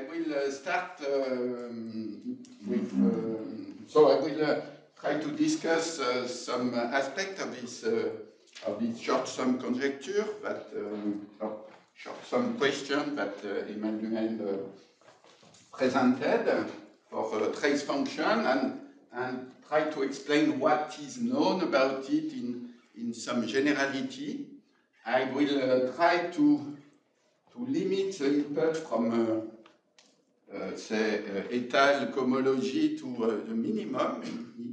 I will start with, so I will try to discuss some aspect of this short sum conjecture, that short sum question that Emmanuel presented for trace function, and try to explain what is known about it in some generality. I will try to limit the input from say étale cohomology to the minimum,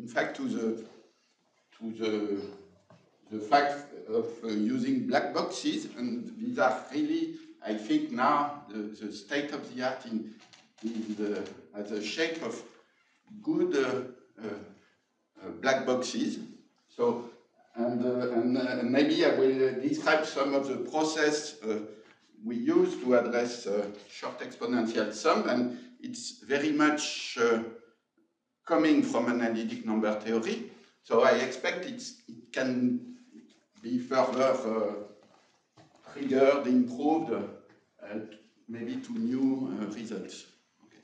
in fact to the fact of using black boxes, and these are really, I think now, the state of the art as a shape of good black boxes. So, and maybe I will describe some of the process we use to address short exponential sum, and it's very much coming from analytic number theory. So I expect it can be further triggered, improved, maybe to new results. Okay.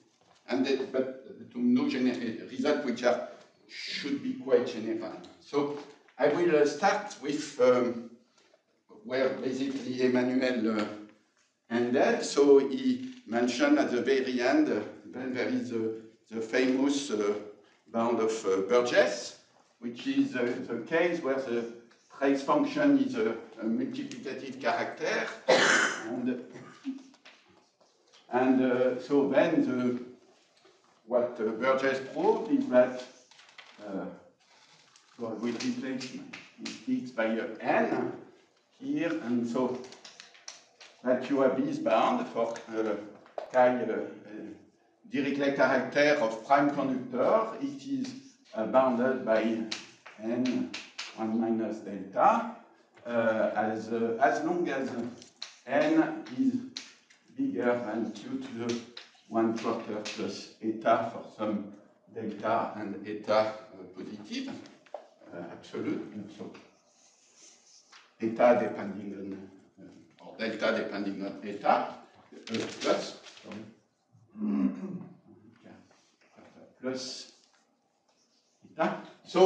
And but to new results which should be quite general. So I will start with where basically Emmanuel ended. So he mentioned at the very end, then there is the famous bound of Burgess, which is the case where the trace function is a multiplicative character, and so then what Burgess proved is that so I will replace x by n here, and so that you have this bound for chi Dirichlet character of prime conductor. It is bounded by n 1 minus delta as long as n is bigger than q to the 1/4 plus eta for some delta and eta positive, absolute. So eta depending on or delta depending on eta plus plus eta. So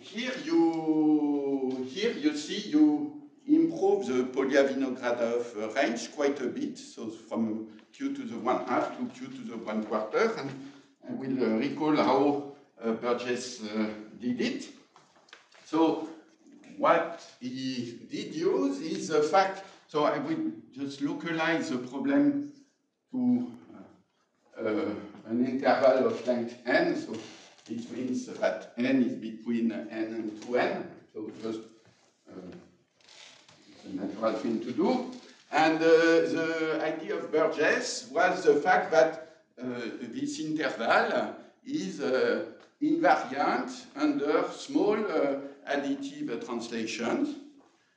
here you see you improve the Polyavino-Gradov range quite a bit. So from q to the 1/2 to q to the 1/4, and I will recall how Burgess did it. So what he did use is the fact. So I will just localize the problem to an interval of length n. So it means that n is between n and 2n. So just it's a natural thing to do. And the idea of Burgess was the fact that this interval is invariant under small additive translations.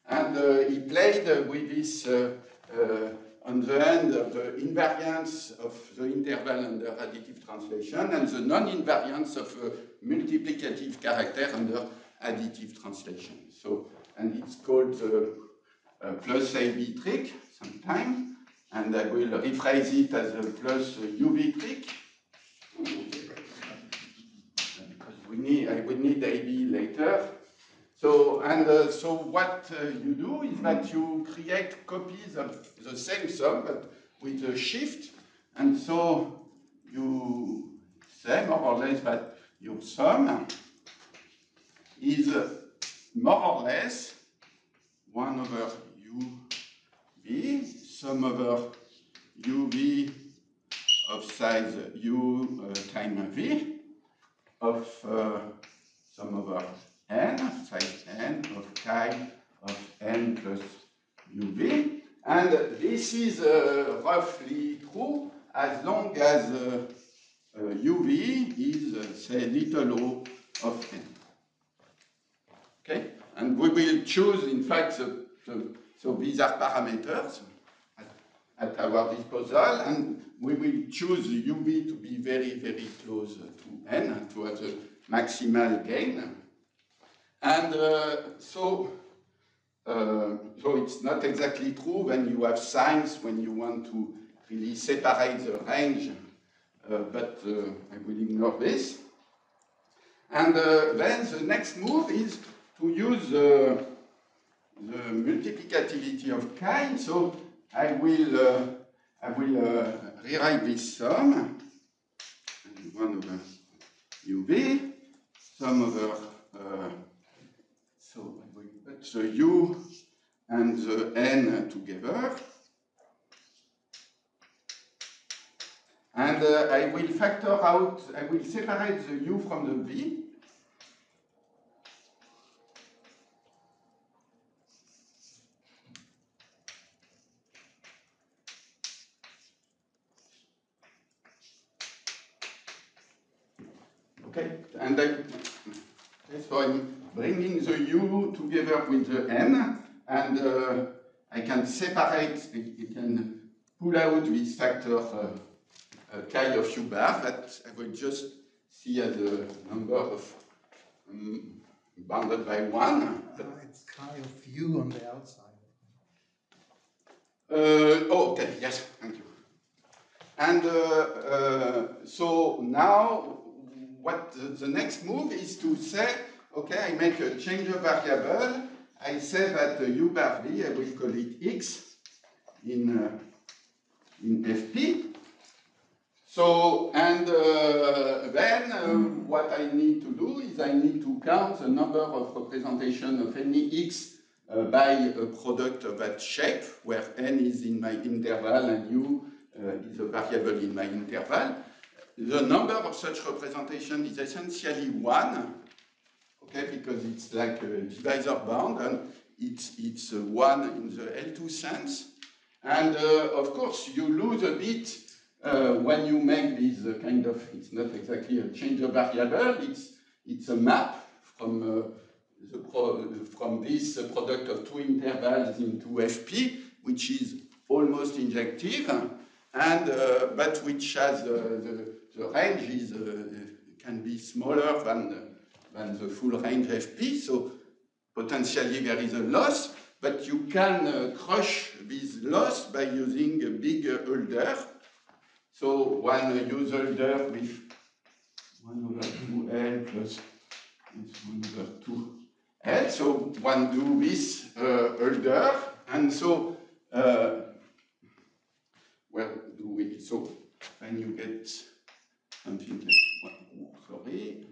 And he played with this on the end of the invariance of the interval under additive translation and the non-invariance of multiplicative character under additive translation. So, and it's called the plus AB trick sometimes, and I will rephrase it as a plus UV trick, because I will need AB later. So, and so what you do is that you create copies of the same sum, but with a shift, and so you say more or less that your sum is more or less 1 over UV, sum over UV of size U times V, of sum over n, size n, of chi of n plus uv. And this is roughly true as long as uv is, say, little o of n. Okay? And we will choose, in fact, so these are parameters at our disposal, and we will choose uv to be very, very close to n, to have the maximal gain. And so it's not exactly true when you have signs, when you want to really separate the range but I will ignore this. And then the next move is to use the multiplicativity of chi. So I will rewrite this sum, 1 over uv, sum over, so I will put the u and the n together. And I will factor out, I will separate the u from the v. Okay, and so I'm bringing the u together with the n, and I can separate, I can pull out this factor chi of u bar that I will just see as a number of bounded by 1. It's chi of u on the outside. Oh, okay, yes, thank you. And so now, what the next move is to say, okay, I make a change of variable. I say that u bar v, I will call it x in fp. So, and then what I need to do is I need to count the number of representation of any x by a product of that shape, where n is in my interval and u is a variable in my interval. The number of such representation is essentially 1, okay, because it's like a divisor bound, and it's 1 in the L2 sense. And of course, you lose a bit when you make this kind of, it's not exactly a change of variable, it's a map from from this product of two intervals into Fp, which is almost injective, and but which has the range is can be smaller than the full range Fp. So potentially there is a loss, but you can crush this loss by using a big Hölder. So one use Hölder with 1 over 2L plus 1 over 2L. So one do this Hölder, and so well, do we? So when you get something like, sorry,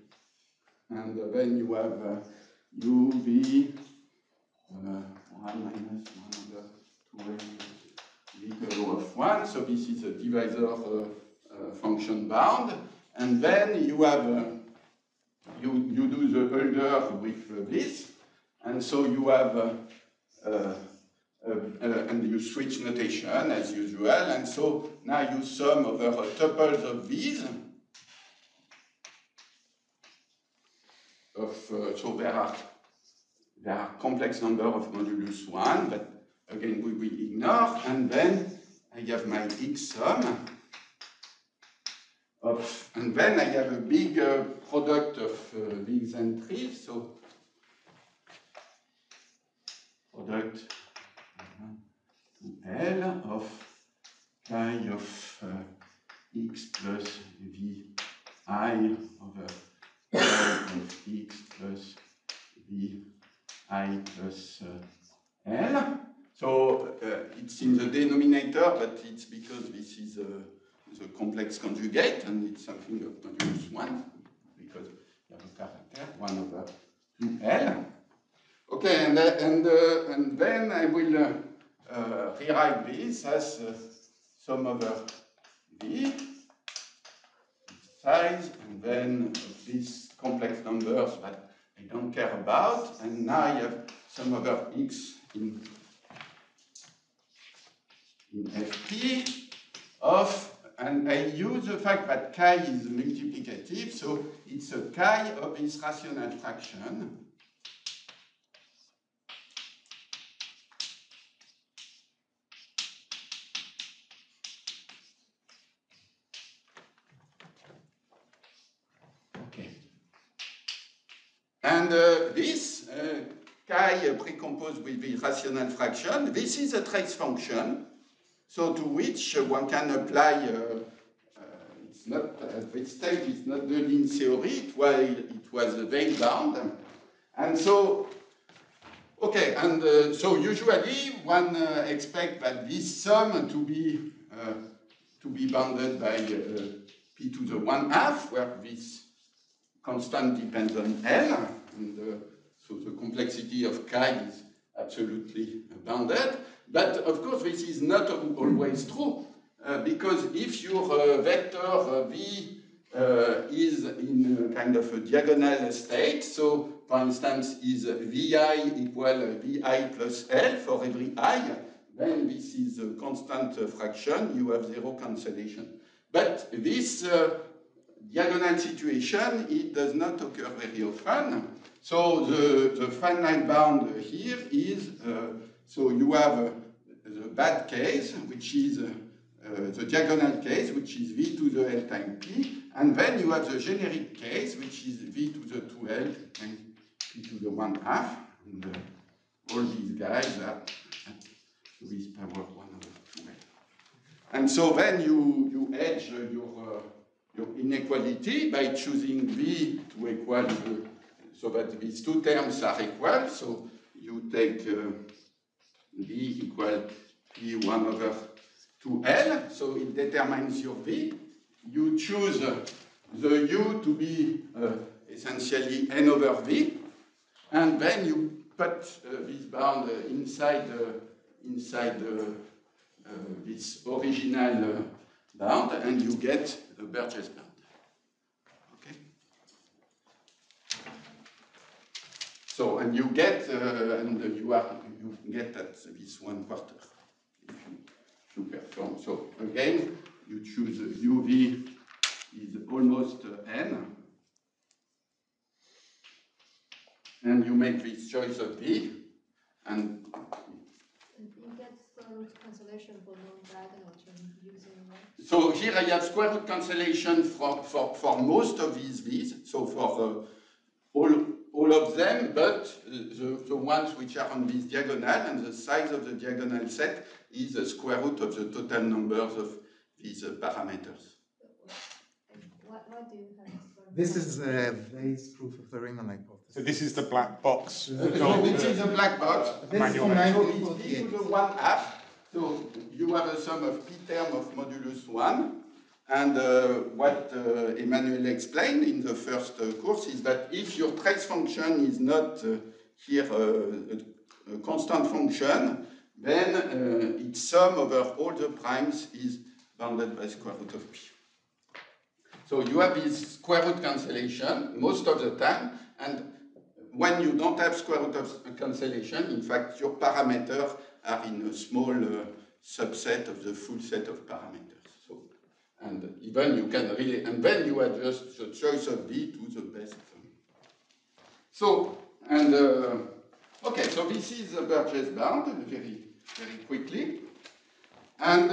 and then you have uv 1 minus 1 over 2L equal of 1. So this is a divisor function bound, and then you have you do the Hölder with this, and so you have and you switch notation as usual, and so now you sum over tuples of these. So there are complex number of modulus 1, but again we will ignore, and then I have my x sum of, and then I have a big product of these entries, so product L of chi of x plus vi over of x plus vi plus L. So it's in the denominator, but it's because this is the complex conjugate, and it's something of modulus 1, because you have a character 1 over 2L. Okay, and then I will rewrite this as sum over v size, and then these complex numbers that I don't care about, and now I have sum over x in Fp of, and I use the fact that chi is multiplicative, so it's a chi of this rational fraction. Okay. And this chi precomposed with the rational fraction, this is a trace function, so to which one can apply, it's it's not, at this stage, it's not the Lean theory, it was Veil bound. And so, okay, and so usually one expects that this sum to be bounded by p to the 1/2, where this constant depends on L, and so the complexity of chi is absolutely bounded. But of course, this is not always true, because if your vector V is in a kind of a diagonal state, so for instance, is Vi equal Vi plus L for every I, then this is a constant fraction, you have zero cancellation. But this diagonal situation, it does not occur very often. So the finite bound here is, so you have the bad case, which is the diagonal case, which is V to the L times P, and then you have the generic case, which is V to the 2L times P to the 1/2, and all these guys are at this power 1/2L. And so then you edge your inequality by choosing V to equal so that these two terms are equal. So you take V equal P1/2L, so it determines your V. You choose the U to be essentially N/V, and then you put this bound inside this original bound, and you get a Burgess bound. Okay. So, and you get, you get at this 1/4 if you perform. So again, you choose UV is almost N, and you make this choice of V, and you get square root cancellation for non-diagonal term using that. So here I have square root cancellation for most of these V's, so for all of them, but the ones which are on this diagonal, and the size of the diagonal set is the square root of the total numbers of these parameters. Why do you have square root? This is Bayes' proof of the Riemann hypothesis. So this is the black box. So this is a black box. This is Manual. from So it's p to the 1/2. So you have a sum of p term of modulus 1. And what Emmanuel explained in the first course is that if your trace function is not here a constant function, then its sum over all the primes is bounded by square root of p. So you have this square root cancellation most of the time, and when you don't have square root of cancellation, in fact, your parameters are in a small subset of the full set of parameters. So, and even you can really, and then you adjust the choice of V to the best. So, and okay, so this is the Burgess bound very quickly. And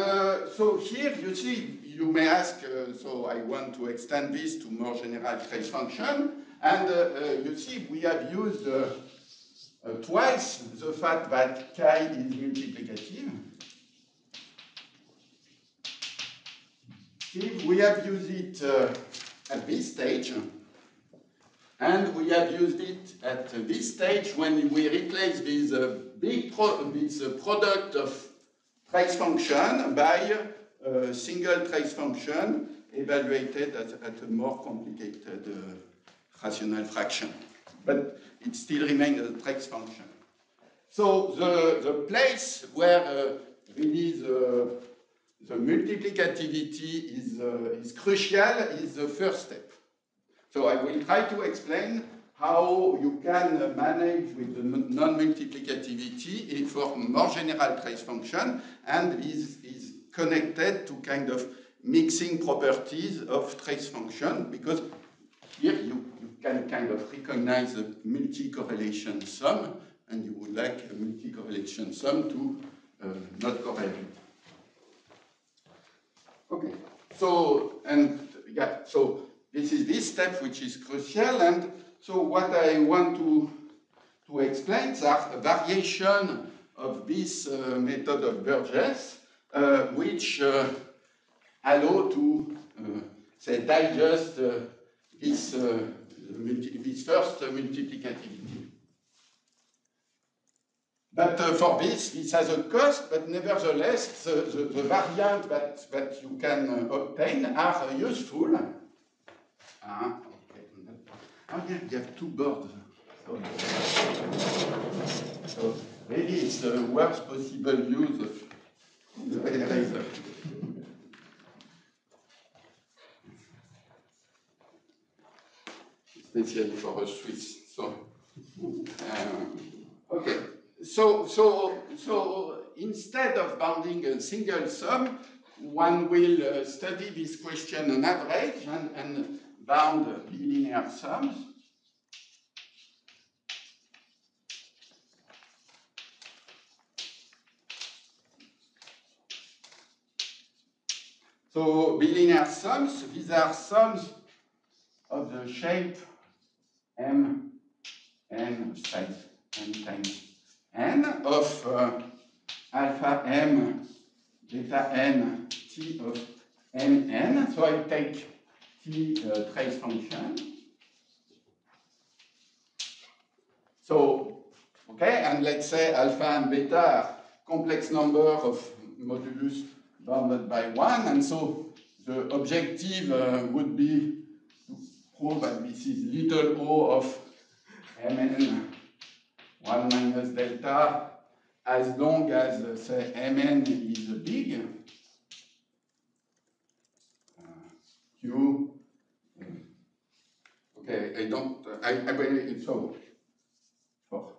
so here you see, you may ask, so I want to extend this to more general trace function. And you see, we have used twice the fact that chi is multiplicative. See, we have used it at this stage, and we have used it at this stage when we replace this this product of trace function by a single trace function evaluated at a more complicated rational fraction. But it still remains a trace function. So the place where really the multiplicativity is crucial is the first step. So I will try to explain how you can manage with the non-multiplicativity for more general trace function, and this is connected to kind of mixing properties of trace function, because here you can kind of recognize a multi-correlation sum, and you would like a multi-correlation sum to not correlate. Okay, so, and yeah, so this is this step which is crucial, and so what I want to explain are a variation of this method of Burgess, which allow to say digest this first multiplicativity. But for this has a cost, but nevertheless, the variant that you can obtain are useful. Okay, you have two boards. So really, it's the worst possible use of the eraser. Especially for a Swiss. So, okay. So instead of bounding a single sum, one will study this question on average and bound bilinear sums. So bilinear sums, these are sums of the shape m n size n times n of alpha m beta n t of n n. So I take t trace function. So, okay, and let's say alpha and beta are complex number of modulus bounded by 1, and so the objective would be to prove that this is little o of mn 1 minus delta as long as, say, mn is big. Q. Okay, I will, so for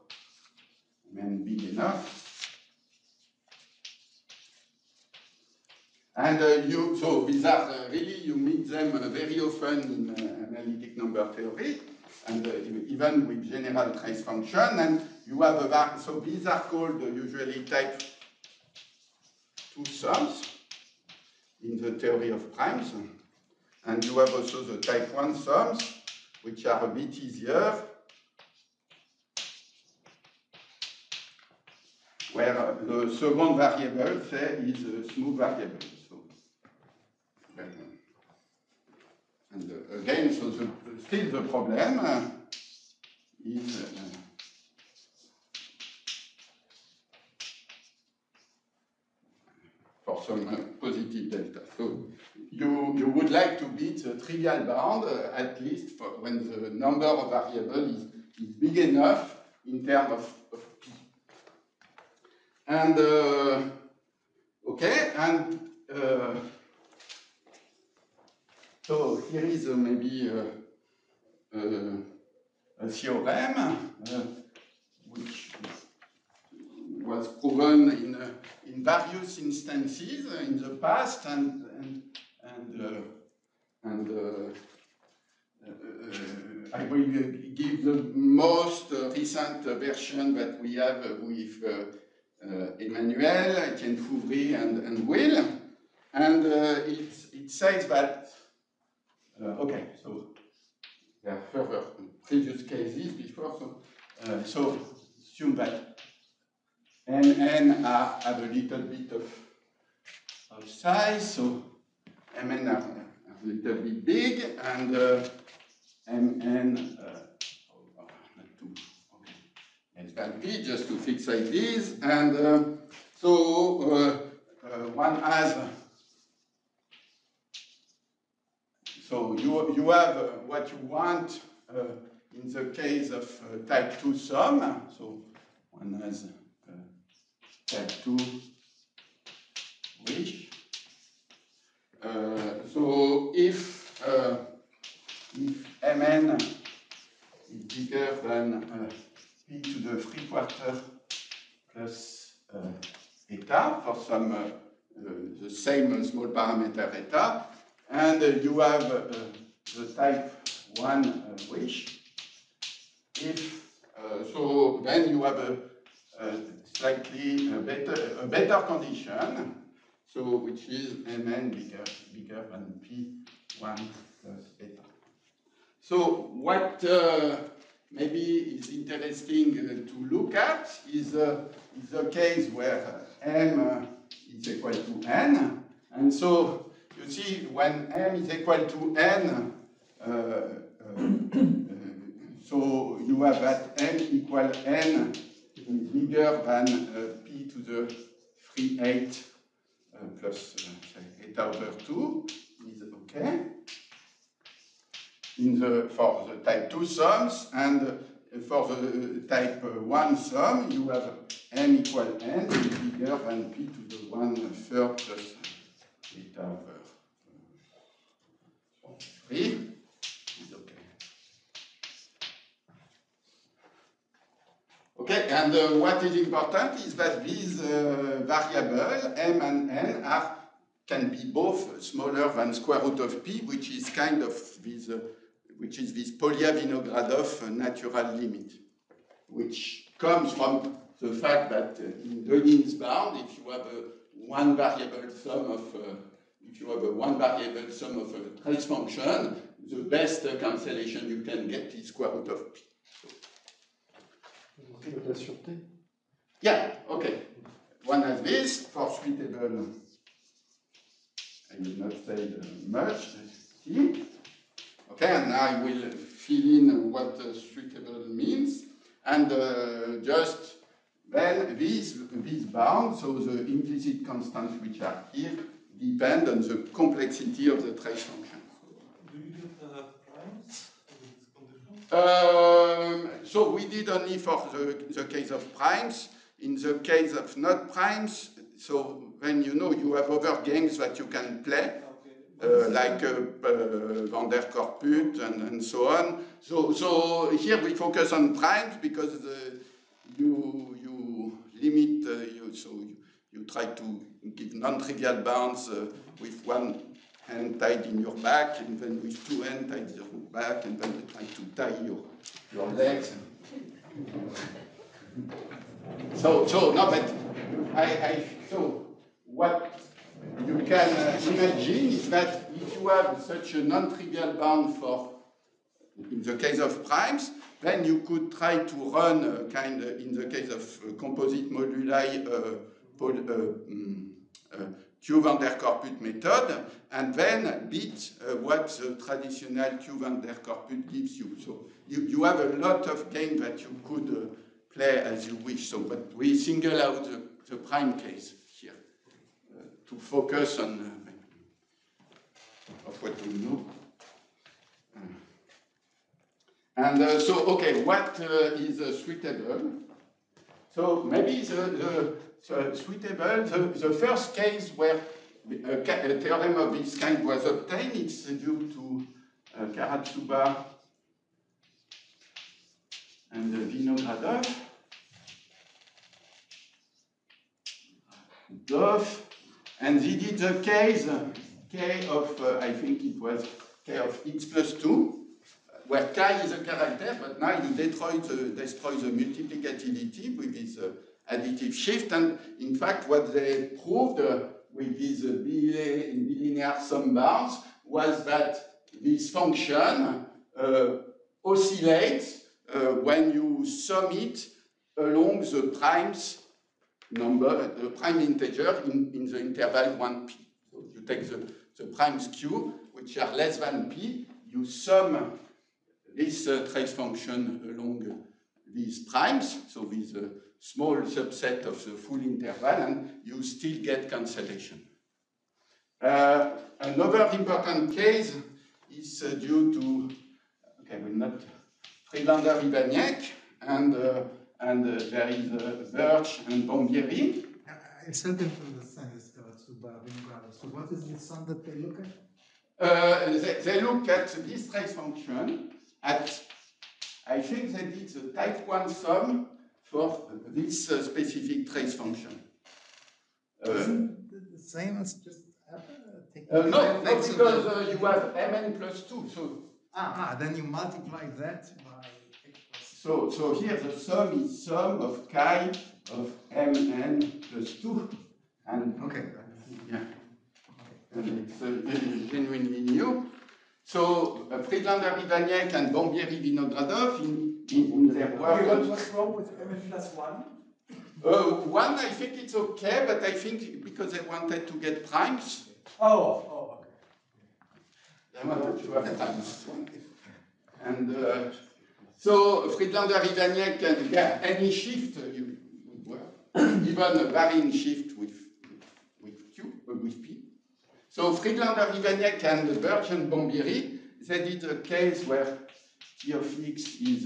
mn big enough. And so these are really, you meet them very often in analytic number theory, and even with general trace function, and you have a, so these are called usually type 2 sums in the theory of primes, and you have also the type 1 sums, which are a bit easier, where the second variable, say, is a smooth variable. And again, so still the problem is for some positive delta. So you would like to beat the trivial bound, at least for when the number of variables is big enough in terms of p. And okay, and so here is maybe a theorem which was proven in various instances in the past, and I will give the most recent version that we have with Emmanuel, Etienne Fouvry, and Will, and it says that. Okay, so there are further previous cases before. So assume that Mn have a little bit of size, so Mn are a little bit big, and Mn not too okay, less than p, just to fixate these, and so one has. So you have what you want in the case of type 2 sum. So one has type 2 wish. So if Mn is bigger than p to the 3/4 plus eta for some the same small parameter eta, and you have the type 1 wish. If so, then you have a slightly better condition. So which is Mn bigger than p1 plus eta. So what maybe is interesting to look at is a case where m is equal to n, and so you see, when m is equal to n, so you have that m equal n is bigger than p to the 3/8 plus 8/2 is okay. For the type 2 sums, and for the type 1 sum, you have m equal n is bigger than p to the 1/3 plus 8/3 is okay. Okay, and what is important is that these variables, m and n, can be both smaller than square root of p, which is kind of this, this Polya-Vinogradov natural limit, which comes from the fact that in Dönitz bound, if you have a one variable sum of a trace function, the best cancellation you can get is square root of p. La sûreté. Yeah, okay. One has this for suitable. I will not say much. See? Okay, and I will fill in what suitable means, and just then these bounds, so the implicit constants which are here, depend on the complexity of the trace function. Do you get primes for this condition? So we did only for the case of primes. In the case of not primes, so then you know you have other games that you can play, like Van der Corput and so on. So here we focus on primes because you limit, you try to give non-trivial bounds with one hand tied in your back, and then with two hands tied in your back, and then you try to tie your legs. So what you can imagine is that if you have such a non-trivial bound for, in the case of primes, then you could try to run in the case of composite moduli, Q van der Corput method, and then beat what the traditional Q van der Corput gives you. So you have a lot of games that you could play as you wish. So, but we single out the prime case here to focus on of what we know. And so, okay, what is suitable? So maybe the suitable, the first case where a theorem of this kind was obtained, it's due to Karatsuba and Vinogradov. And they did the case K of, I think it was K of x plus 2, where K is a character, but now you destroy the multiplicativity with this additive shift. And in fact, what they proved with these bilinear sum bounds was that this function oscillates when you sum it along the primes number, the prime integer in the interval 1p. So you take the primes q, which are less than p, you sum this trace function along these primes, so with a small subset of the full interval, and you still get cancellation. Another important case is due to, okay, we're not Friedlander-Iwaniec, and there is Birch and Bombieri. I still didn't understand this Karatsuba-Vinogradov. So what is the sum that they look at? They look at this trace function at, I think they did the type 1 sum for this specific trace function. Isn't it the same as just no, because you have mn plus 2. So then you multiply that by x plus 2. So here the sum is sum of chi of mn plus 2. And okay. Yeah. And it's genuinely new. So Friedlander-Iwaniec and Bombieri-Vinogradov in their work. What's wrong with mn plus 1? 1, I think it's okay, but I think because they wanted to get primes. Oh, okay. I wanted to have time. And so Friedlander-Iwaniec can get any shift you work, even a varying shift with Q or with P. So Friedlander-Iwaniec and Birch and Bombiri, they did a case where T of x is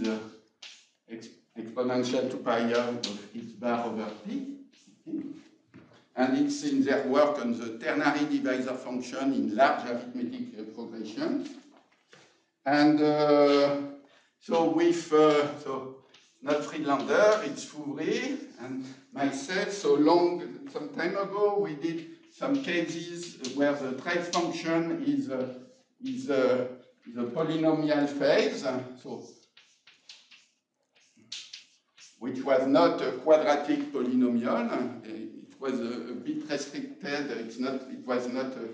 exponential to pi r of x bar over P. And it's in their work on the ternary divisor function in large arithmetic progressions. And so with, so not Friedlander, it's Fouvry and myself. So some time ago, we did some cases where the trace function is a polynomial phase, so which was not a quadratic polynomial. It was a bit restricted. It was not a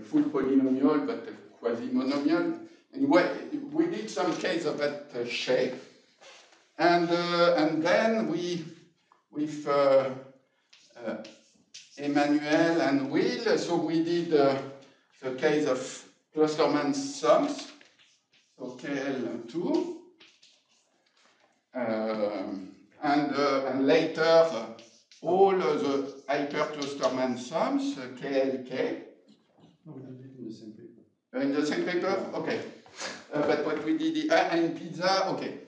full polynomial, but a quasi-monomial. Anyway, we did some case of that shape, and then with Emmanuel and Will, so we did the case of Klosterman sums, so KL2, and later all the hyper-Klosterman sums, KLK. No, we did it in the same paper. In the same paper? Okay. But what we did, and pizza, okay.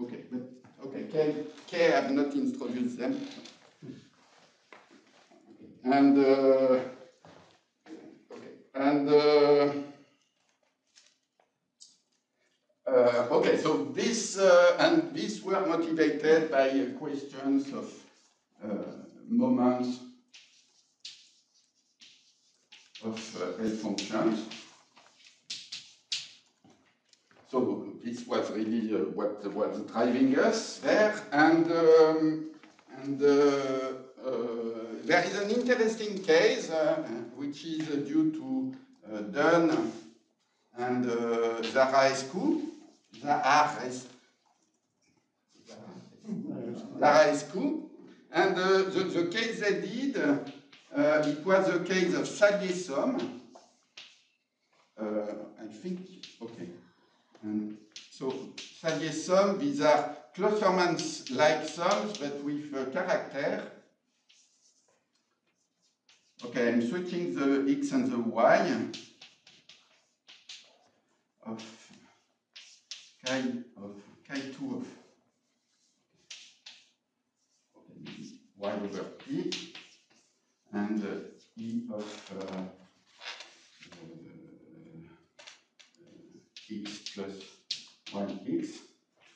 Okay, but okay, K I have not introduced them. And okay, and okay, so this and these were motivated by questions of moments of L functions. So this was really what was driving us there, and there is an interesting case which is due to Dunn and Zaraescu. Zaraescu, and the case they did, it was a case of Salier sum. I think, okay. And so Salier sum, these are Klosterman-like sums, but with character. Okay, I'm switching the x and the y of K2 of y over p and e of x plus 1x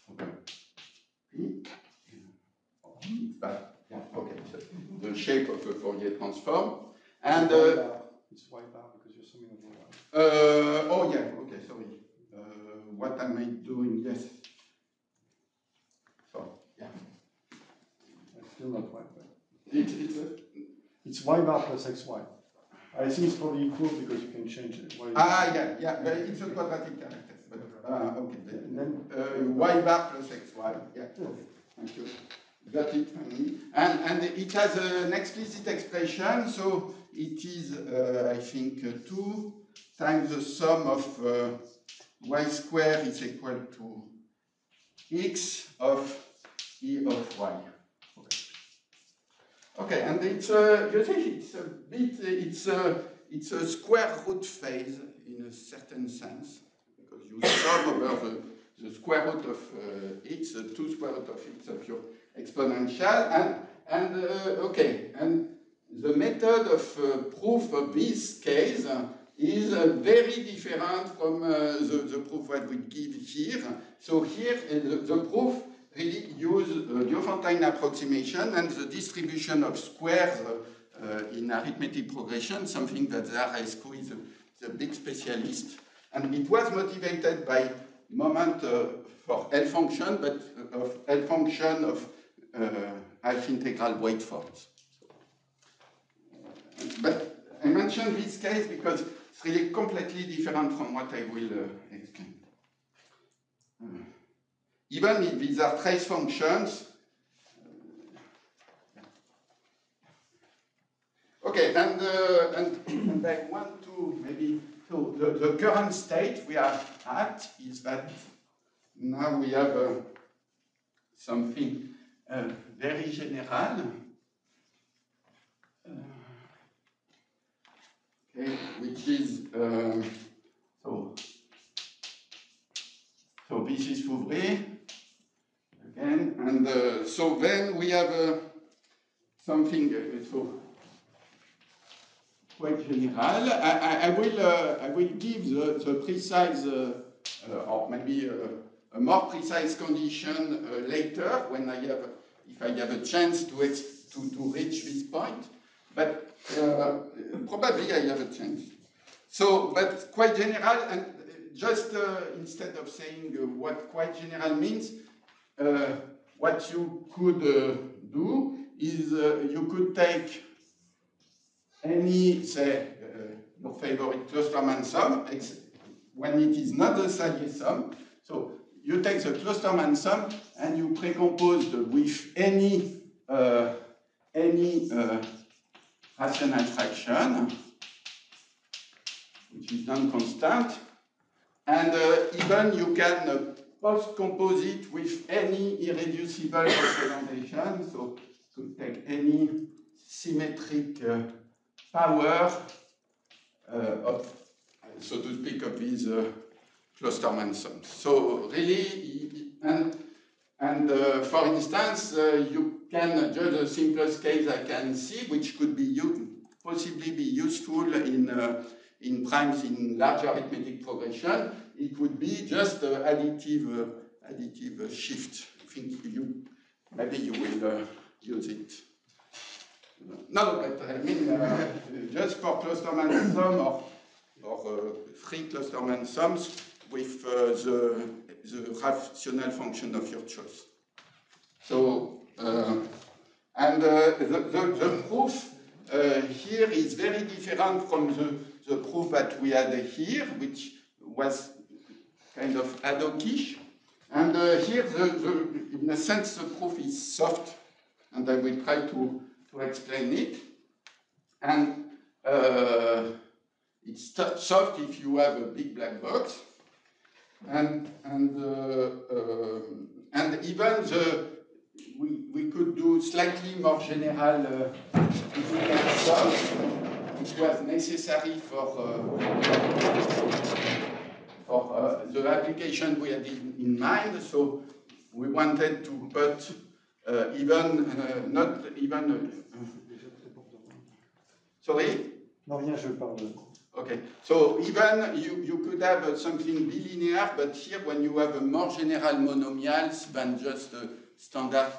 over p. X bar. Yeah, okay. So the shape of a Fourier transform. And it's y bar because you're summing over y. Oh yeah, okay, sorry. What am I doing? Yes. So yeah. It's still not y bar. It's y bar plus xy. I think it's probably equal because you can change it. Yeah, but it's a quadratic character. But, okay, then y bar plus xy. Yeah, okay. Thank you. Got it finally. And it has an explicit expression, so it is, I think, 2 times the sum of y squared is equal to x of e of y. Okay, and it's you see, it's a bit, it's a square root phase in a certain sense, because you sum over the square root of x, the 2 square root of x of your exponential, and okay, and the method of proof of this case is very different from the proof that we give here. So here, the proof really use Diophantine approximation and the distribution of squares in arithmetic progression, something that Zaraescu is a big specialist. And it was motivated by moment for L function, but of L function of half integral weight forms. But I mentioned this case because it's really completely different from what I will explain. Even if these are trace functions. Okay, and I want to maybe the current state we are at is that now we have something very general. Okay, which is so this is Fouvre again, and so then we have something so quite general. I will give the precise or maybe a more precise condition later when if I have a chance to reach this point. But probably I have a chance. So, but quite general, and just instead of saying what quite general means, what you could do is you could take any, say, your favorite Klosterman sum, when it is not the Salier sum. So you take the Klosterman sum and you precompose with any rational fraction, which is non-constant, and even you can post-compose it with any irreducible representation, so to take any symmetric power of, so to speak, of these Klosterman sums. So really, and for instance, you can just the simplest case I can see, which could be possibly be useful in primes in large arithmetic progression. It would be just additive shift. I think maybe you will use it. No, but I mean just for Klosterman sum or free Klosterman sums with the rational function of your choice. So, and the proof here is very different from the proof that we had here, which was kind of ad hoc-ish. And here, in a sense, the proof is soft, and I will try to explain it. And it's soft if you have a big black box. And even we could do slightly more general sum, which was necessary for the application we had in mind. So we wanted to put not even. Sorry? Non, rien, je parle. Okay, so even you could have something bilinear, but here when you have a more general monomials than just standard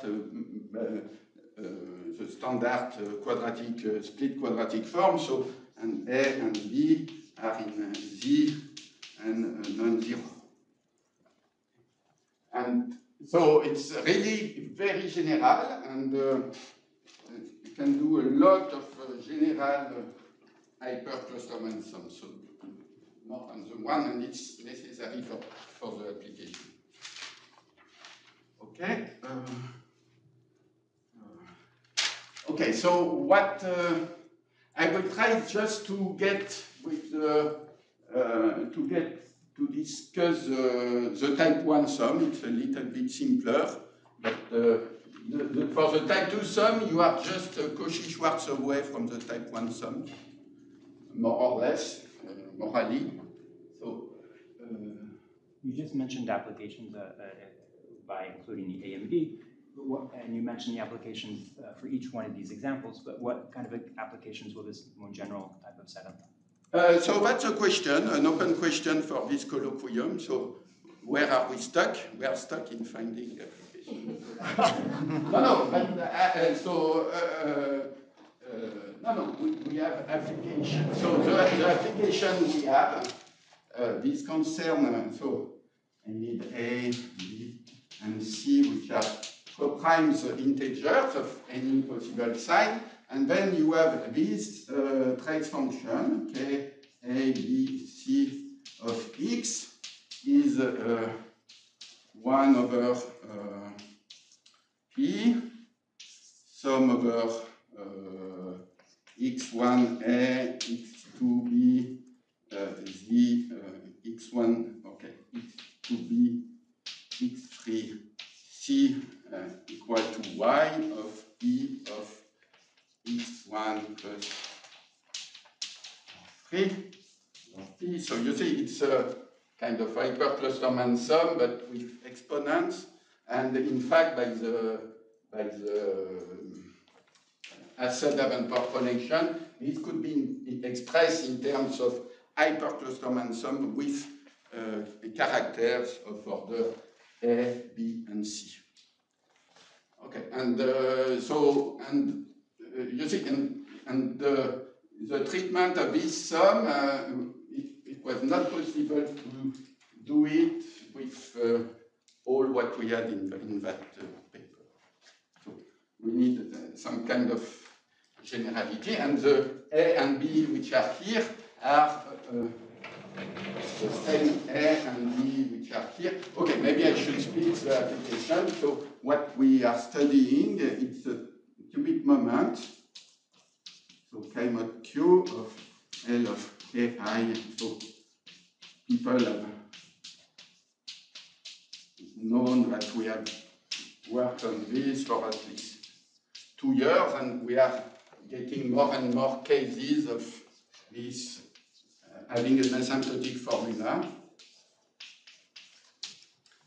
the standard quadratic split quadratic form, so and A and B are in Z and non-zero. And so it's really very general, and you can do a lot of general hyper-Klosterman sums, so more than the one, and it's necessary for the application. Okay. Okay, so what I will try just to get with the to discuss the type 1 sum. It's a little bit simpler, but for the type 2 sum, you are just Cauchy-Schwarz away from the type 1 sum, more or less, morally. So you just mentioned applications by including the AMD. And you mentioned the applications for each one of these examples, but what kind of applications will this more general type of setup? So that's a question, an open question for this colloquium. So where are we stuck? We are stuck in finding applications. No, but we have applications. So the application we have, these concern, so I need A, B, and C, which are coprimes integers of any possible sign, and then you have this trace function, K, A, B, C of X is 1 over P, sum over X1A, X2B, Z the x1, okay, x2b, x3c equal to y of e of x1 plus 3 of p. So you see it's a kind of hyperclusterman sum, but with exponents, and in fact by the Hasse-Davenport relation, it could be expressed in terms of hyperclusterman sum with characters of order A, B, and C. Okay, and you see, and the treatment of this sum, it was not possible to do it with all what we had in that paper. So we need some kind of generality, and the A and B which are here are the same A and B which are here. Okay, maybe I should split the application. So what we are studying, it's a cubic moment. So K mod Q of L of Ki. So people have known that we have worked on this for at least 2 years, and we are getting more and more cases of this having an asymptotic formula.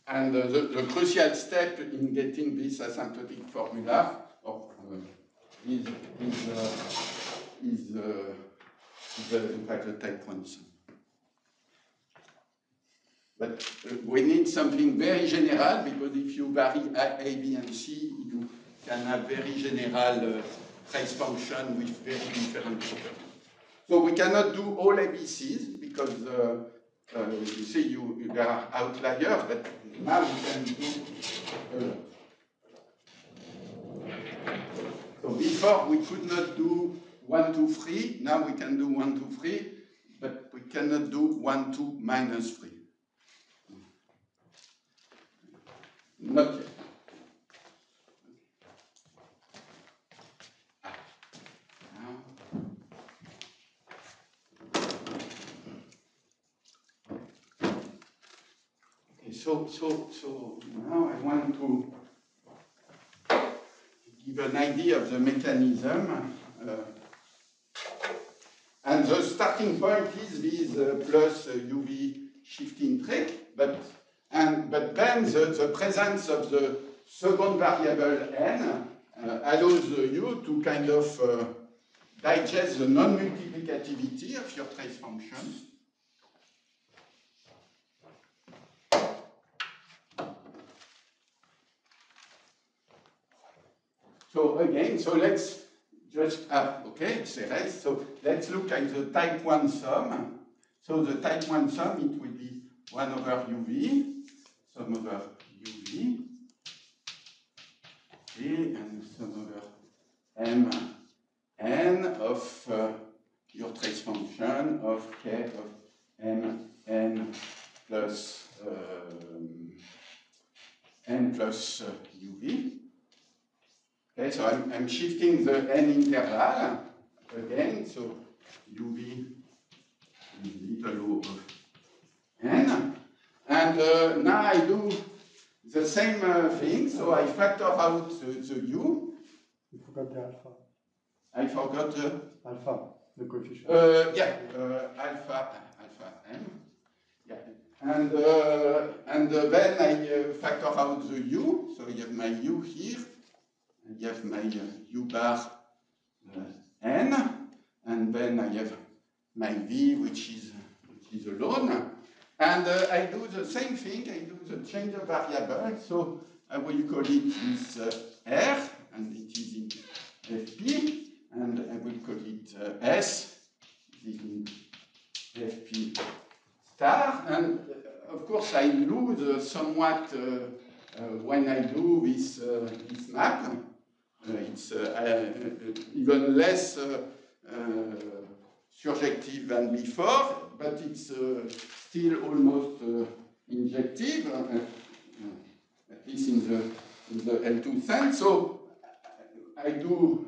And the crucial step in getting this asymptotic formula is in fact the type 1 sum. But we need something very general, because if you vary A, B, and C, you can have very general trace function with very different properties. So we cannot do all ABCs, because you see there are outliers, but now we can do a lot. So before we could not do 1, 2, 3, now we can do 1, 2, 3, but we cannot do 1, 2, minus 3. Not yet. So now I want to give an idea of the mechanism. And the starting point is this plus UV shifting trick, but then the presence of the second variable n allows you to kind of digest the non-multiplicativity of your trace function. So again, so let's just have, okay, it's erased. So let's look at the type 1 sum. So the type 1 sum, it will be 1 over UV, sum over UV, okay, and sum over Mn of your trace function of K of Mn plus n plus UV. Okay, so I'm shifting the n interval again, so UV is little o of n. And now I do the same thing, so I factor out the u. You forgot the alpha. I forgot the Alpha, the coefficient. Alpha m. Yeah. And then I factor out the u, so you have my u here. I have my u bar n, and then I have my v, which is alone. And I do the same thing, I do the change of variable, so I will call it this R, and it is in Fp, and I will call it S, it is in Fp star, and of course I lose somewhat when I do this map. It's even less surjective than before, but it's still almost injective, at least in the L2 sense. So I do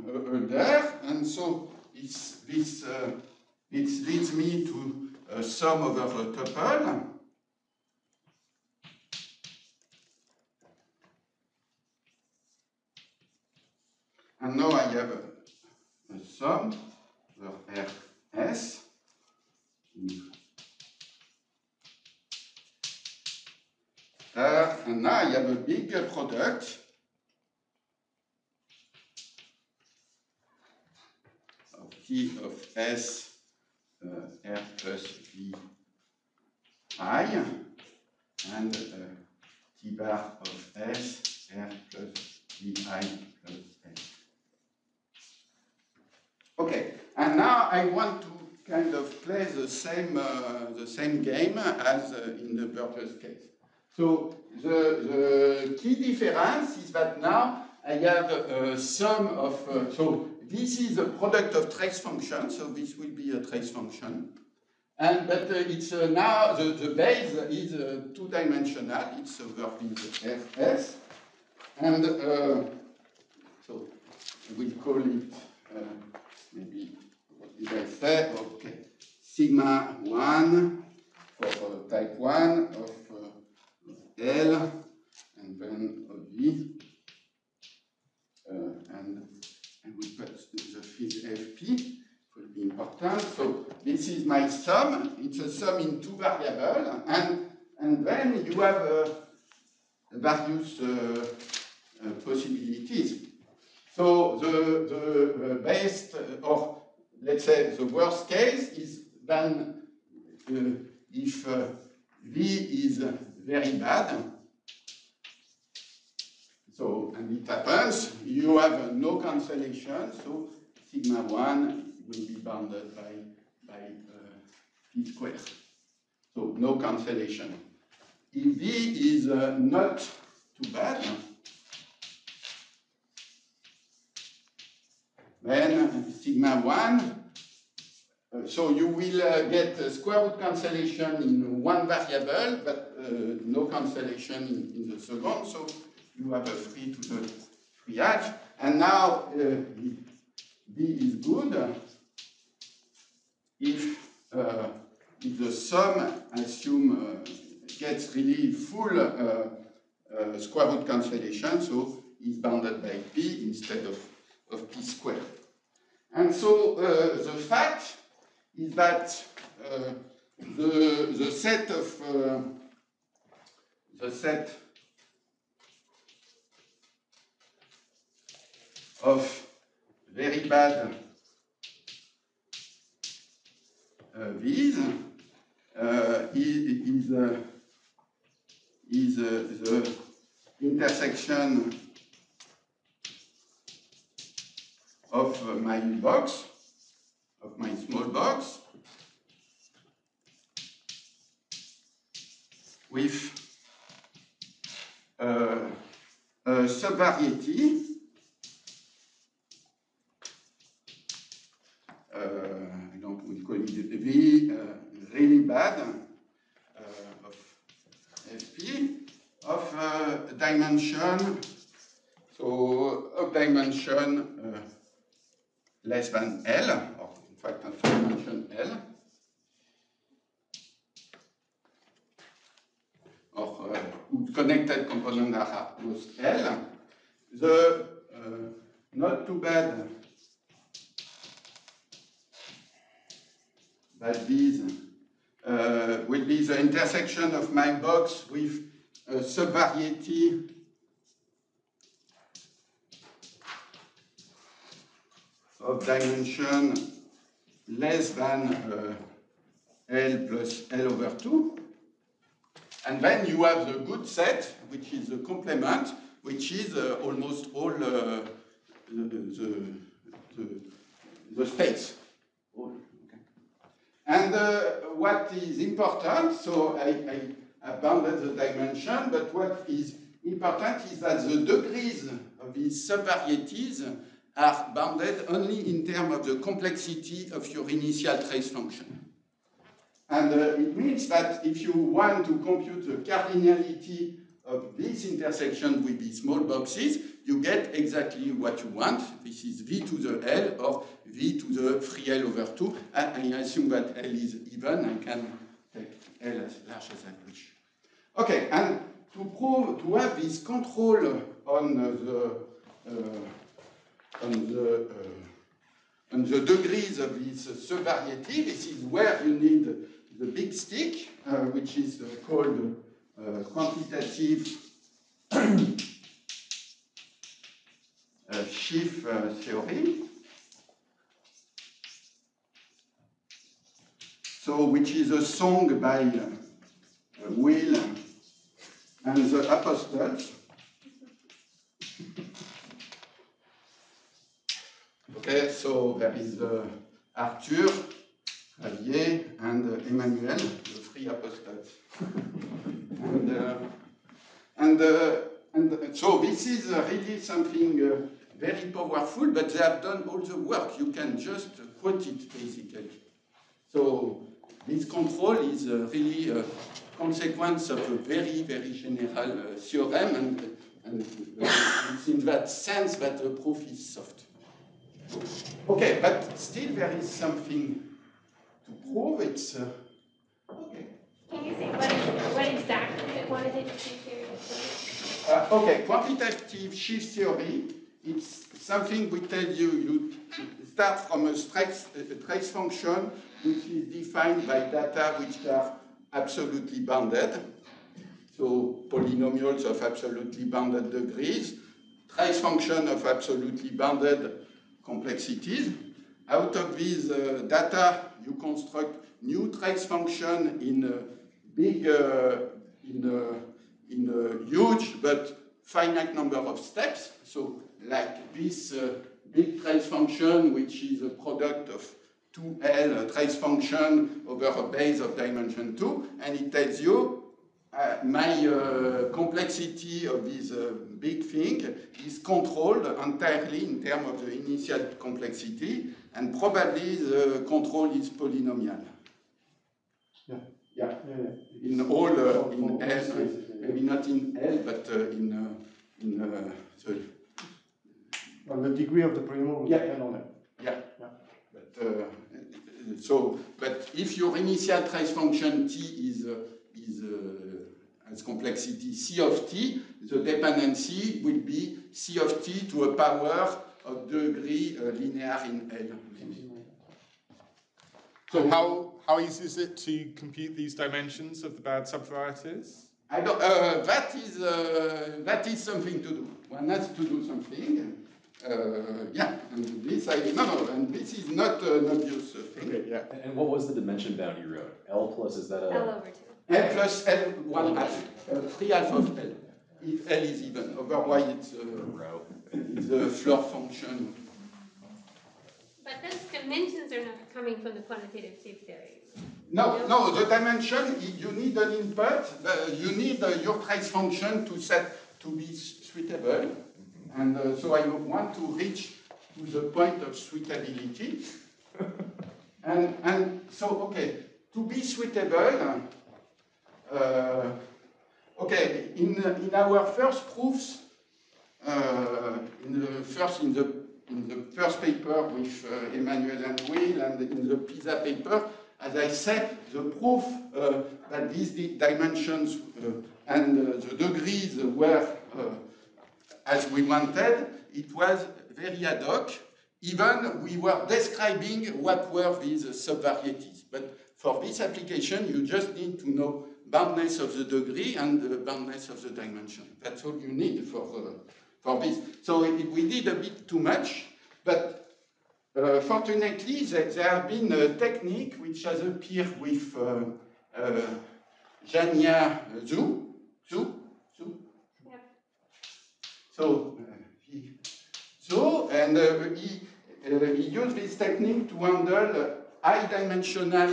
there, and so it leads me to sum over the tuple. And now I have a sum over Rs. And now I have a big product of T of S R plus V I and T bar of S R plus V I plus S. Okay, and now I want to kind of play the same game as in the purpose case. So the key difference is that now I have a sum of, so this is a product of trace function, so this will be a trace function. And but it's now the base is two-dimensional, it's over this Fs. And so we call it, maybe, what did I say? Okay, sigma 1 for type 1 of L, and then of V, and we put the field FP, will be important. So this is my sum, it's a sum in two variables, and then you have various possibilities. So the best, or let's say the worst case is then if V is very bad. So, and it happens, you have no cancellation, so sigma 1 will be bounded by P squared. So, no cancellation. If V is not too bad, then sigma 1, so you will get a square root cancellation in one variable, but no cancellation in the second, so you have a 3 to the 3h. And now B is good if the sum, I assume, gets really full square root cancellation, so is bounded by P instead of P squared. And so the fact is that the set of very bad V's is the intersection of my box, of my small box, with a subvariety I don't we call it V really bad of FP of dimension, so of dimension less than L, or in fact of dimension L, or connected component are with L. The not too bad that these will be the intersection of my box with a subvariety of dimension less than L plus L over 2. And then you have the good set, which is the complement, which is almost all the states. And what is important, so I bounded the dimension, but what is important is that the degrees of these subvarieties are bounded only in terms of the complexity of your initial trace function. And it means that if you want to compute the cardinality of this intersection with these small boxes, you get exactly what you want. This is V to the L or V to the 3L over 2. I assume that L is even. I can take L as large as I wish. Okay, and to have this control on the degrees of this subvariety, this is where you need the big stick, which is called quantitative Schiff theory. So, which is a song by Will and the Apostles. Okay, so there is Arthur, Javier, and Emmanuel, the three apostles. and so this is really something very powerful, but they have done all the work. You can just quote it, basically. So this control is really a consequence of a very, very general theorem, and it's in that sense that the proof is soft. Okay, but still there is something to prove. It's okay. Can you say what exactly the quantitative shift theory is? Okay, quantitative shift theory, it's something we tell you. You start from a trace function which is defined by data which are absolutely bounded. So polynomials of absolutely bounded degrees, trace function of absolutely bounded complexities. Out of these data, you construct new trace function in a big, in a huge but finite number of steps. So, like this big trace function, which is a product of 2L trace function over a base of dimension 2, and it tells you my complexity of this big thing is controlled entirely in terms of the initial complexity, and probably the control is polynomial. Yeah. In all, in L, maybe not in L, but sorry. Well, the degree of the polynomial will depend on it. Yeah. But but if your initial trace function T is as complexity C of T, the dependency will be C of T to a power of degree linear in L. So how easy is it to compute these dimensions of the bad subvarieties? I don't. That is something to do. One has to do something. Yeah, and this and this is not an obvious thing. Okay, yeah. And what was the dimension bound you wrote? L plus, is that a... L over 2. L plus L 1 half, 3 half of L. If L is even, otherwise it's a floor function. But those dimensions are not coming from the quantitative shift theory. No, the dimension, you need an input, you need your trace function to be suitable. And so I want to reach to the point of suitability. and so, okay, to be suitable, okay, in our first proofs, in the first paper with Emmanuel and Will, and in the PISA paper, as I said, the proof that these dimensions and the degrees were as we wanted, it was very ad hoc. Even we were describing what were these subvarieties. But for this application, you just need to know boundness of the degree and the boundness of the dimension. That's all you need for this. So we did a bit too much, but fortunately, there have been a technique which has appeared with Jania Zhu. He used this technique to handle high-dimensional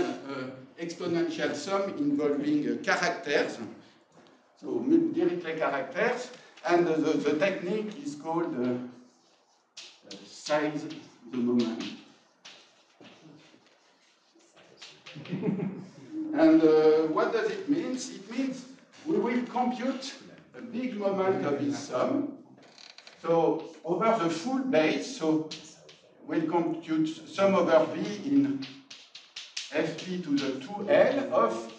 exponential sum involving characters, so Dirichlet characters, and the technique is called size the moment. And what does it mean? It means we will compute a big moment of this sum. So over the full base, so we'll compute sum over V in Fp to the 2L of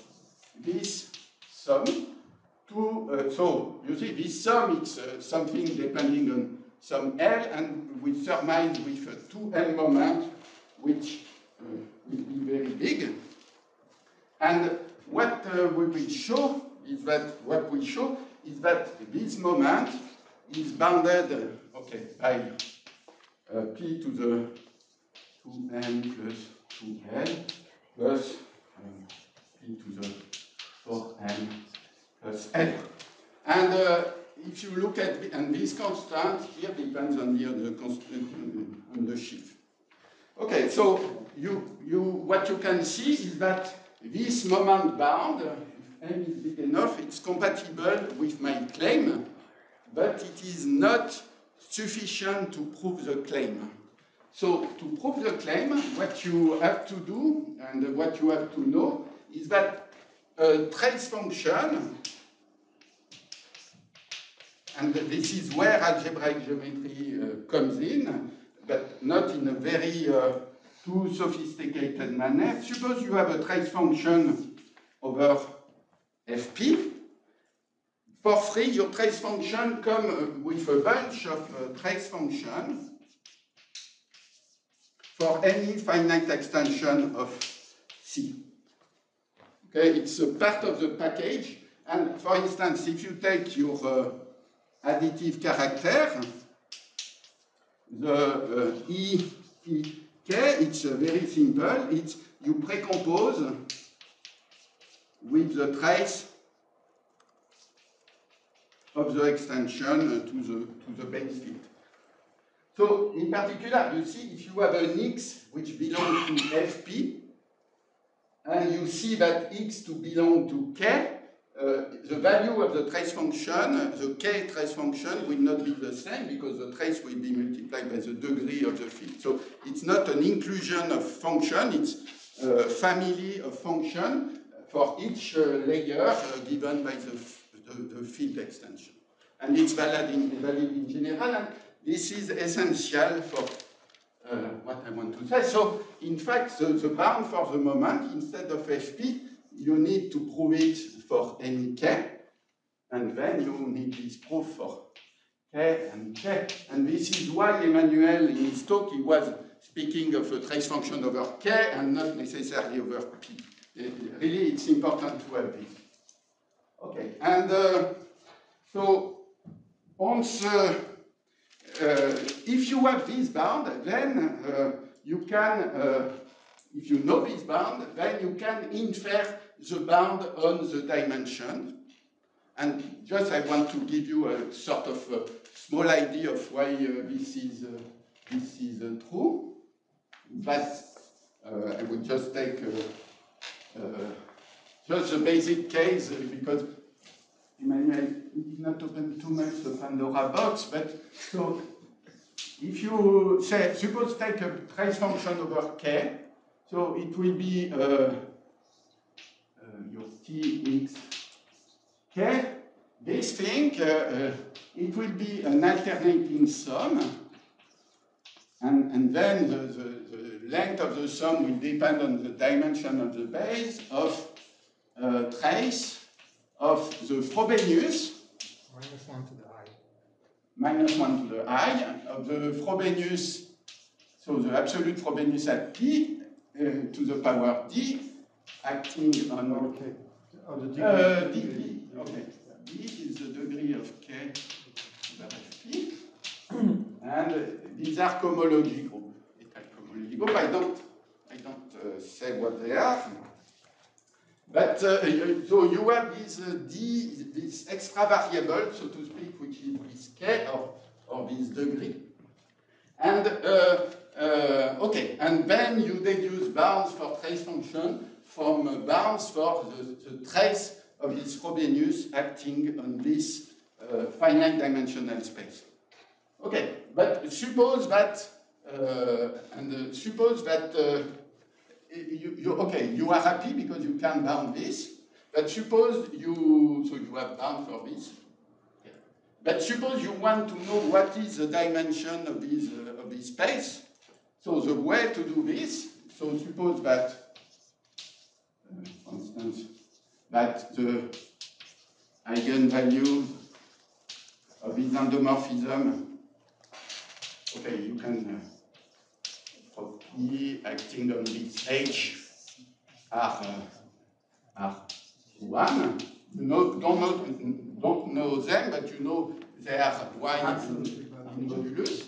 this sum. So you see this sum, it's something depending on some L, and we surmise with a 2L moment, which will be very big. And what we will show is that this moment is bounded, okay, by P to the 2N plus 2L plus P to the 4N plus L. And if you look at and this constant here depends on the sheaf. Okay, so what you can see is that this moment bound, if M is big enough, it's compatible with my claim, but it is not sufficient to prove the claim. So to prove the claim, what you have to do and what you have to know is that a trace function, and this is where algebraic geometry comes in, but not in a very too sophisticated manner. Suppose you have a trace function over Fp. For free, your trace function comes with a bunch of trace functions for any finite extension of C. Okay, it's a part of the package. And for instance, if you take your additive character, the EPK, it's very simple. It's you precompose with the trace of the extension to the base field. So in particular, you see if you have an X which belongs to Fp, and you see that X to belong to K, the value of the trace function, the K trace function will not be the same because the trace will be multiplied by the degree of the field. So it's not an inclusion of function, it's a family of function for each layer given by the field extension. And it's valid in general, and this is essential for what I want to say. So, in fact, the bound for the moment, instead of Fp, you need to prove it for any K, and then you need this proof for K and K. And this is why Emmanuel, in his talk, he was speaking of a trace function over K and not necessarily over P. Really, it's important to have this. Okay, and so once if you have this bound, then you can, if you know this bound, then you can infer the bound on the dimension. And just I want to give you a sort of small idea of why this is true. But I would just take just the basic case because Emmanuel did not open too much the Pandora box, but so if you say, suppose take a trace function over K, so it will be your Tx K. This thing, it will be an alternating sum, and then the length of the sum will depend on the dimension of the base of trace of the Frobenius minus 1 to the I. Minus 1 to the I of the Frobenius, so the absolute Frobenius at P to the power D acting on Okay. Oh, the degree. D. Okay. D is the degree of K over Fp. And these are cohomology group. I don't say what they are. But so you have this D, this extra variable, so to speak, which is this K or this degree. And okay, and then you deduce bounds for trace function from bounds for the trace of this Frobenius acting on this finite dimensional space. Okay, but suppose that you are happy because you can bound this, but suppose you have bound for this, But suppose you want to know what is the dimension of this space. So the way to do this, so suppose that, for instance, that the eigenvalue of this endomorphism, okay, you can be acting on this H are 1. You don't know them, but you know they are Y in modulus.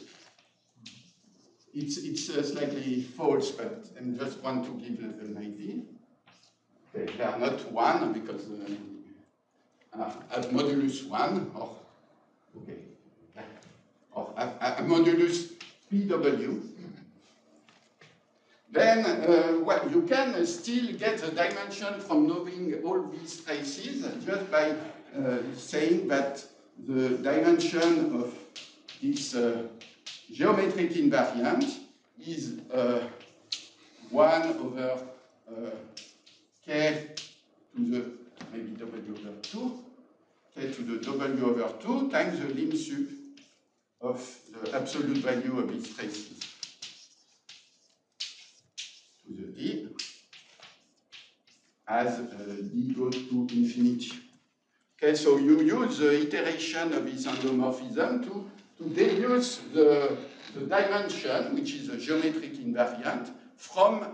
It's slightly false, but I just want to give an idea. Okay, they are not 1 because at modulus 1 or okay, or at modulus PW. Then well, you can still get the dimension from knowing all these traces just by saying that the dimension of this geometric invariant is 1 over k to the maybe w over 2, k to the w over 2 times the lim sup of the absolute value of these traces. To the d as d goes to infinity. Okay, so you use the iteration of this endomorphism to deduce the dimension, which is a geometric invariant, from,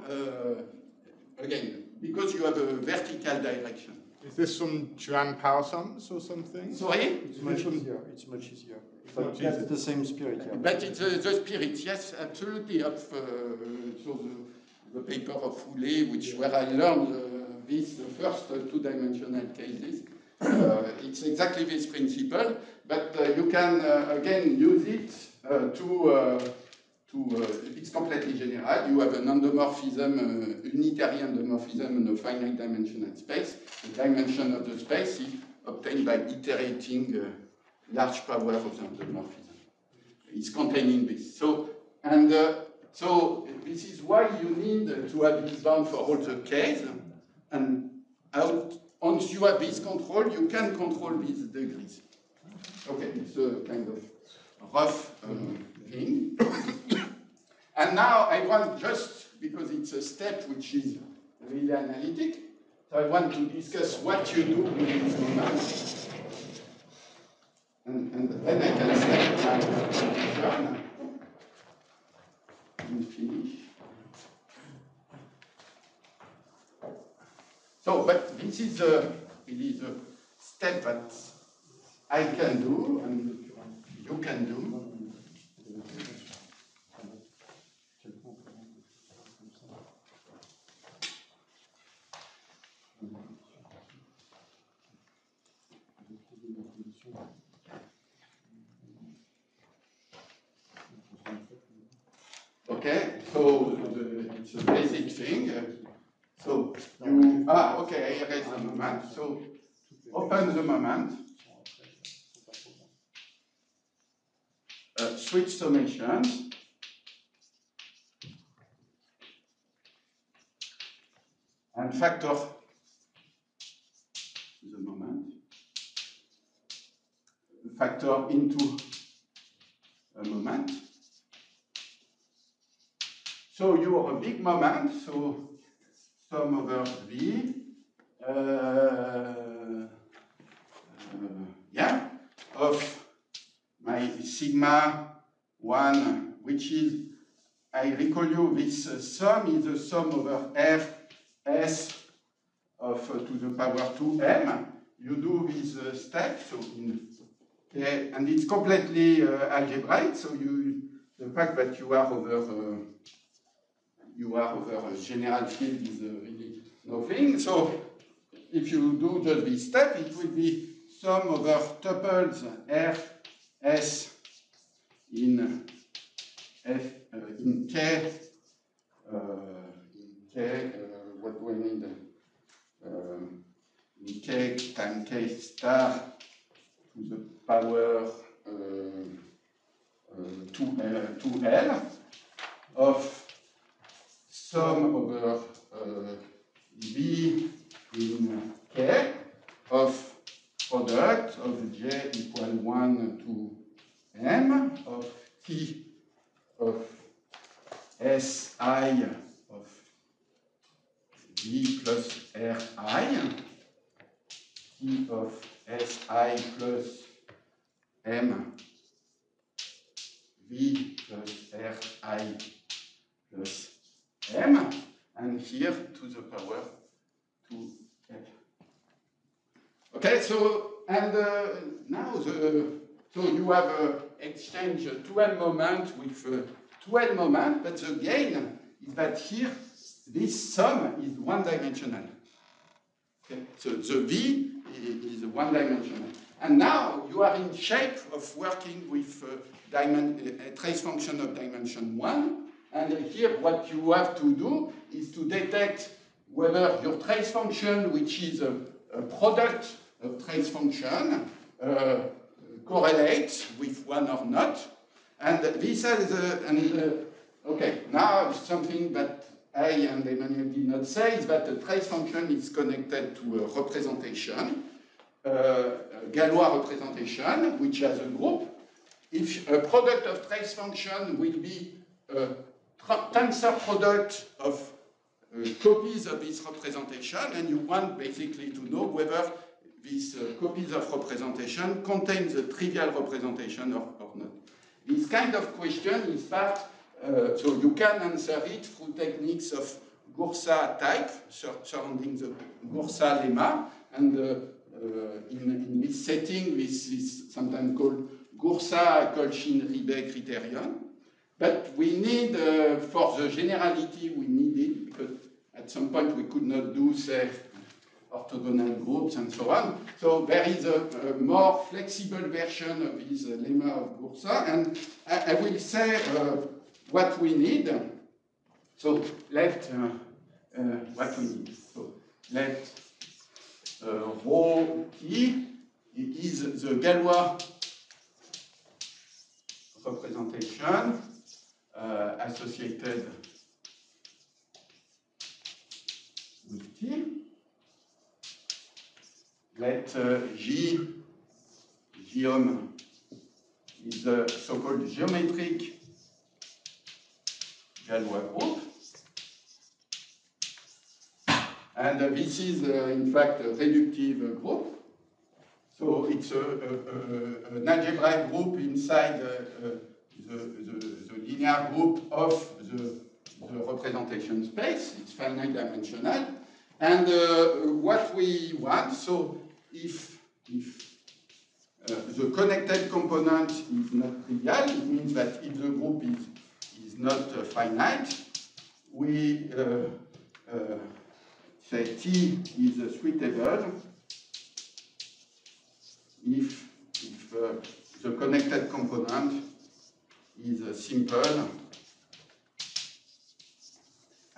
again, because you have a vertical direction. Is this from Juan Power sums or something? Sorry? It's much easier. It's much easier. much But that's the same spirit. Yeah. But it's the spirit, yes, absolutely. Of so the paper of Foulet, where I learned this, the first two-dimensional cases. It's exactly this principle, but you can again use it it's completely general. You have an endomorphism, unitary endomorphism in a finite dimensional space. The dimension of the space is obtained by iterating large power of the endomorphism. It's contained in this. So this is why you need to have this bound for all the case, and once you have this control, you can control these degrees. Okay, it's a kind of rough thing. And now I want, just because it's a step which is really analytic, so I want to discuss what you do with this moment. And then I can start my turn and finish. So, but this is really the step that I can do and you can do. Okay, so it's a basic thing. So you, okay, I erase the moment. So open the moment. Switch summations. And factor the moment. Factor into a moment. So you are a big moment, so sum over V, of my sigma 1, which is, I recall you, this sum is the sum over f s of to the power 2m. You do this step, so okay, and it's completely algebraic, so the fact that you are over a general field is really nothing. So if you do just this step, it will be sum over tuples f s in k what do I need? In k times k star to the power 2L of sum over V in K of product product of j equal 1 to m of t of si of v plus ri, t of si plus m v plus ri plus m, and here to the power 2l. Okay, so, and now so you have exchange 2l moment with 2l moment, but the gain is that here this sum is one-dimensional. Okay, so the v is one-dimensional. And now you are in shape of working with a trace function of dimension 1. And here what you have to do is to detect whether your trace function, which is a product of trace function, correlates with 1 or not. And this is, okay, now something that I and Emmanuel did not say is that the trace function is connected to a representation, Galois representation, which has a group. If a product of trace function will be a tensor product of copies of this representation, and you want basically to know whether these copies of representation contain the trivial representation or not. This kind of question is part, so you can answer it through techniques of Gursa type, surrounding the Gursa lemma, and in this setting, this is sometimes called Gursa-Colchin-Ribet criterion. But we need, for the generality, we need it, because at some point we could not do, say, orthogonal groups and so on. So there is a more flexible version of this lemma of Gursa, and I will say what we need. So let what we need. So let rho t is the Galois representation associated with t. Let Giom is the so-called geometric Galois group. And this is, in fact, a reductive group. So it's an algebraic group inside the linear group of the representation space. It's finite dimensional. And what we want, so if the connected component is not trivial, it means that if the group is not finite, we say T is suitable if the connected component is simple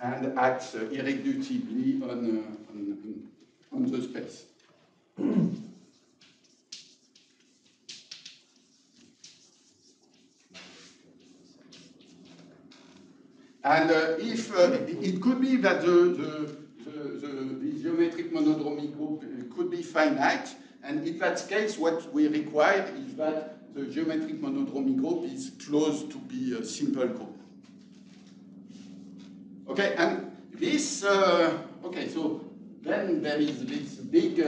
and acts irreducibly on the space. And if it could be that the geometric monodromic group could be finite, and in that case, what we require is that the geometric monodromic group is close to be a simple group. Okay, and this, okay, so then there is this big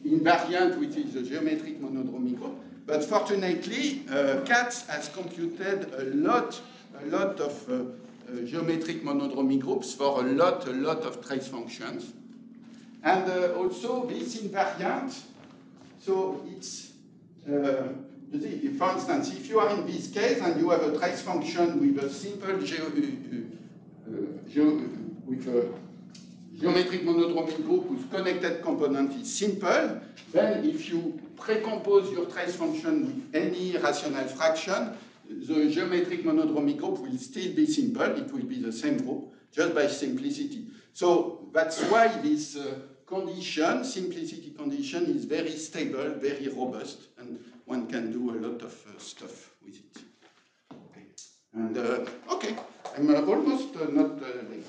invariant, which is the geometric monodromic group. But fortunately, Katz has computed a lot of geometric monodromic groups for a lot of trace functions. And also this invariant, so it's, for instance, if you are in this case and you have a trace function with a simple with a geometric monodromic group whose connected component is simple, then if you precompose your trace function with any rational fraction, the geometric monodromic group will still be simple. It will be the same group, just by simplicity. So that's why this condition, simplicity condition, is very stable, very robust, and one can do a lot of stuff with it. Okay, and okay, I'm almost not late.